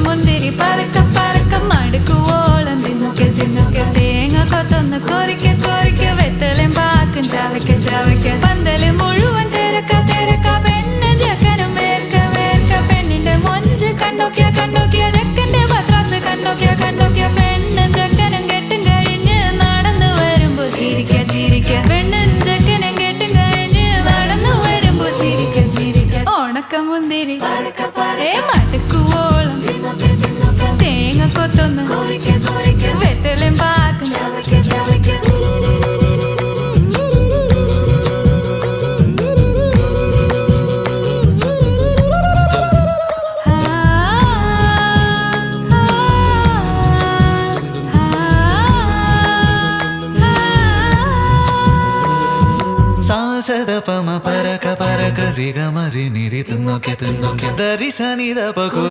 മുന്തിരി പറക്ക പറക്ക മടുക്കുവോളം തിന്നൊക്കെ തിന്നൊക്കെ തേങ്ങ കൊത്തൊന്ന് കൊറിക്ക കൊറിക്ക വെത്തലും പാക്കും ചവയ്ക്ക ചവയ്ക്ക പന്തല് മുഴുവൻ തിരക്ക തിരക്ക പെണ്ണ് ചെക്കനും വേർക്ക വേർക്ക പെണ്ണിന്റെ മൊഞ്ച് കണ്ടോക്കിയ കണ്ടോക്കിയ ചെക്കന്റെ പത്രാസ് കണ്ടോക്കിയ കണ്ടോക്കിയ പെണ്ണും ചെക്കനും കെട്ടും കഴിഞ്ഞ് നടന്നു വരുമ്പോ ചിരിക്ക ചിരിക്ക പെണ്ണും ചെക്കനും കെട്ടും കഴിഞ്ഞ് നടന്നു വരുമ്പോ ചിരിക്ക ചിരിക്ക ഉണക്കമുന്തിരി മടുക്കുവോളം തേങ്ങ കൊത്തൊന്ന് വെത്തലും പാക്കും സാസദപമ പരക പരക രിഗമരി നിരി തിന്നൊക്കെ തിന്നൊക്കെ ദരി സനിദ പകു